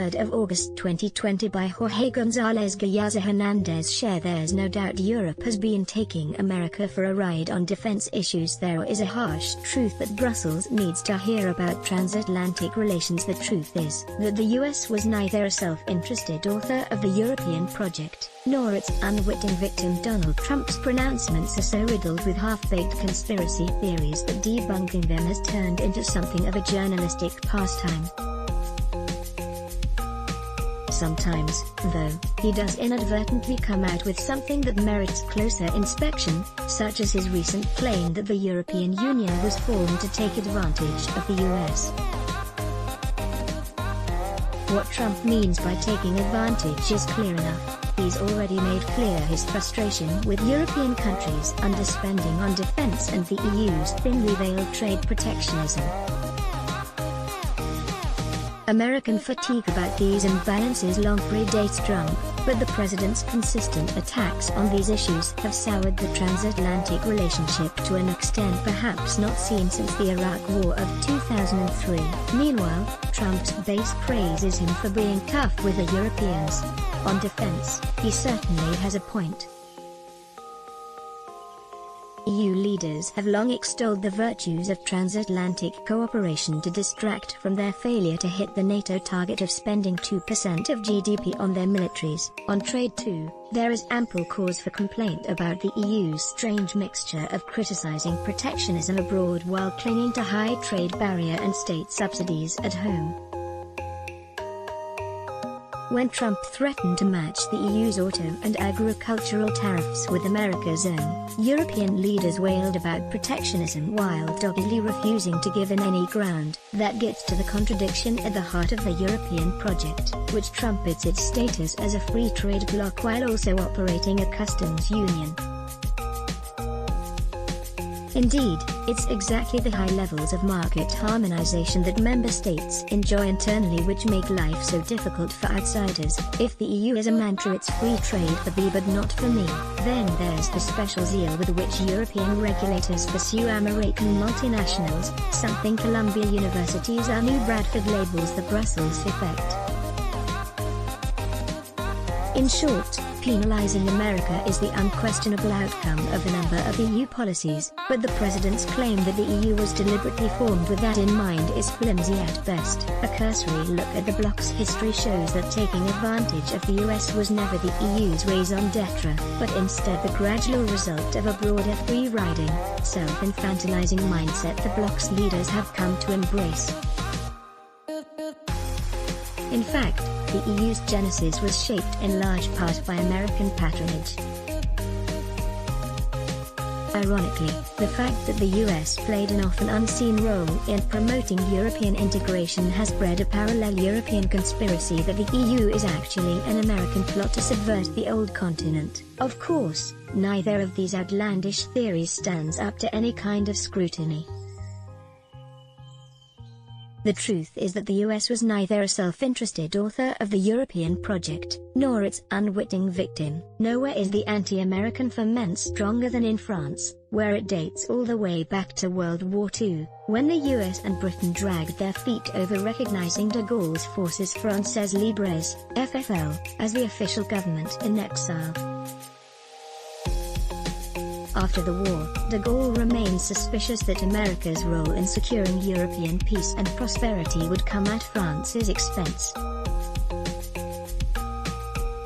3rd of August 2020 by Jorge González Gallaza Hernandez share. There's no doubt Europe has been taking America for a ride on defense issues. There is a harsh truth that Brussels needs to hear about transatlantic relations. The truth is that the US was neither a self-interested author of the European project, nor its unwitting victim. Donald Trump's pronouncements are so riddled with half-baked conspiracy theories that debunking them has turned into something of a journalistic pastime. Sometimes, though, he does inadvertently come out with something that merits closer inspection, such as his recent claim that the European Union was formed to take advantage of the US. What Trump means by taking advantage is clear enough. He's already made clear his frustration with European countries underspending on defense and the EU's thinly veiled trade protectionism. American fatigue about these imbalances long predates Trump, but the president's consistent attacks on these issues have soured the transatlantic relationship to an extent perhaps not seen since the Iraq War of 2003. Meanwhile, Trump's base praises him for being tough with the Europeans. On defense, he certainly has a point. EU leaders have long extolled the virtues of transatlantic cooperation to distract from their failure to hit the NATO target of spending 2% of GDP on their militaries. On trade too, there is ample cause for complaint about the EU's strange mixture of criticizing protectionism abroad while clinging to high trade barrier and state subsidies at home. When Trump threatened to match the EU's auto and agricultural tariffs with America's own, European leaders wailed about protectionism while doggedly refusing to give in any ground. That gets to the contradiction at the heart of the European project, which trumpets its status as a free trade bloc while also operating a customs union. Indeed, it's exactly the high levels of market harmonization that member states enjoy internally which make life so difficult for outsiders. If the EU is a mantra, it's free trade for thee but not for me, then there's the special zeal with which European regulators pursue American multinationals, something Columbia University's Anu Bradford labels the Brussels effect. In short, penalizing America is the unquestionable outcome of a number of EU policies, but the president's claim that the EU was deliberately formed with that in mind is flimsy at best. A cursory look at the bloc's history shows that taking advantage of the US was never the EU's raison d'etre, but instead the gradual result of a broader free-riding, self-infantilizing mindset the bloc's leaders have come to embrace. In fact, the EU's genesis was shaped in large part by American patronage. Ironically, the fact that the US played an often unseen role in promoting European integration has bred a parallel European conspiracy that the EU is actually an American plot to subvert the old continent. Of course, neither of these outlandish theories stands up to any kind of scrutiny. The truth is that the US was neither a self-interested author of the European project, nor its unwitting victim. Nowhere is the anti-American ferment stronger than in France, where it dates all the way back to World War II, when the US and Britain dragged their feet over recognizing de Gaulle's Forces Françaises Libres, FFL, as the official government in exile. After the war, de Gaulle remained suspicious that America's role in securing European peace and prosperity would come at France's expense.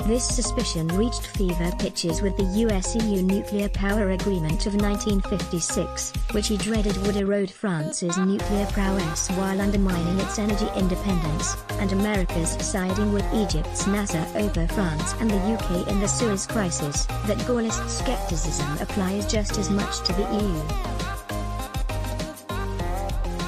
This suspicion reached fever pitches with the US-EU nuclear power agreement of 1956, which he dreaded would erode France's nuclear prowess while undermining its energy independence, and America's siding with Egypt's Nasser over France and the UK in the Suez Crisis. That Gaullist skepticism applies just as much to the EU.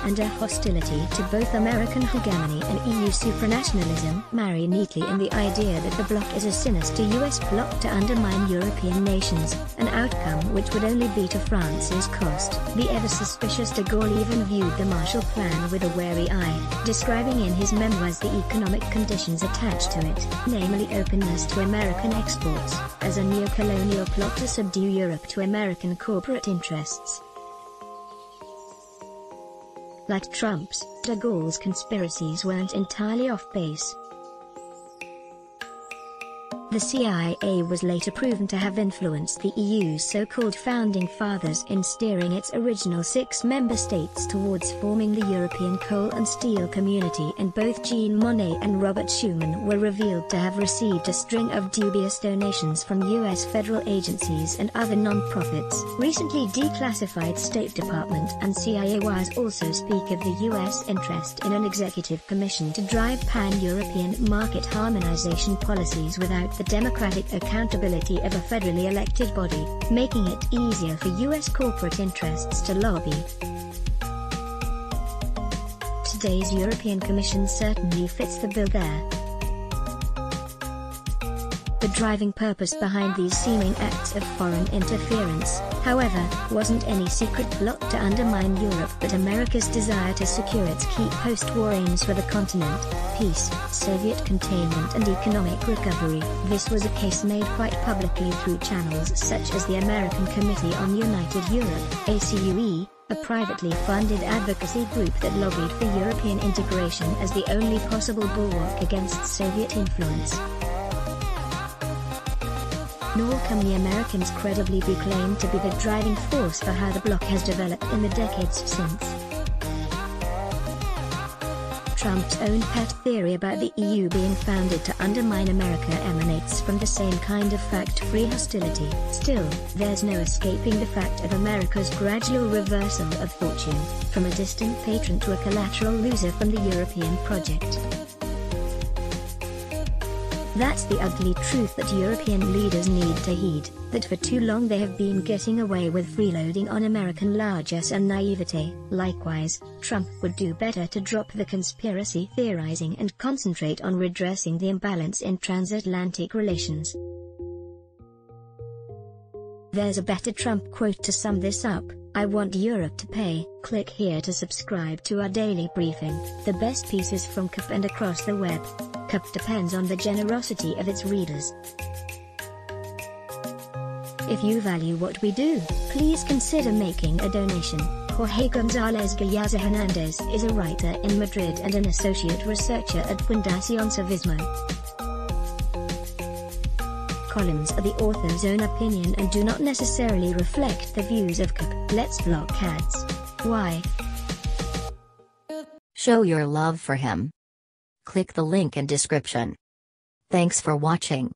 And a hostility to both American hegemony and EU supranationalism marry neatly in the idea that the bloc is a sinister US plot to undermine European nations, an outcome which would only be to France's cost. The ever-suspicious de Gaulle even viewed the Marshall Plan with a wary eye, describing in his memoirs the economic conditions attached to it, namely openness to American exports, as a neo-colonial plot to subdue Europe to American corporate interests. Like Trump's, de Gaulle's conspiracies weren't entirely off base. The CIA was later proven to have influenced the EU's so-called founding fathers in steering its original 6 member states towards forming the European Coal and Steel Community, and both Jean Monnet and Robert Schuman were revealed to have received a string of dubious donations from U.S. federal agencies and other non-profits. Recently declassified State Department and CIA wires also speak of the U.S. interest in an executive commission to drive pan-European market harmonization policies without the democratic accountability of a federally elected body, making it easier for U.S. corporate interests to lobby. Today's European Commission certainly fits the bill there. The driving purpose behind these seeming acts of foreign interference, however, wasn't any secret plot to undermine Europe but America's desire to secure its key post-war aims for the continent: peace, Soviet containment and economic recovery. This was a case made quite publicly through channels such as the American Committee on United Europe, ACUE, a privately funded advocacy group that lobbied for European integration as the only possible bulwark against Soviet influence. Nor can the Americans credibly be claimed to be the driving force for how the bloc has developed in the decades since. Trump's own pet theory about the EU being founded to undermine America emanates from the same kind of fact-free hostility. Still, there's no escaping the fact of America's gradual reversal of fortune, from a distant patron to a collateral loser from the European project. That's the ugly truth that European leaders need to heed, that for too long they have been getting away with freeloading on American largesse and naivete. Likewise, Trump would do better to drop the conspiracy theorizing and concentrate on redressing the imbalance in transatlantic relations. There's a better Trump quote to sum this up: "I want Europe to pay." Click here to subscribe to our daily briefing, the best pieces from CAP and across the web. CAP depends on the generosity of its readers. If you value what we do, please consider making a donation. Jorge González Gallaza Hernandez is a writer in Madrid and an associate researcher at Fundación Civismo. Columns are the author's own opinion and do not necessarily reflect the views of CAP. Let's block ads. Why? Show your love for him. Click the link in description. Thanks for watching.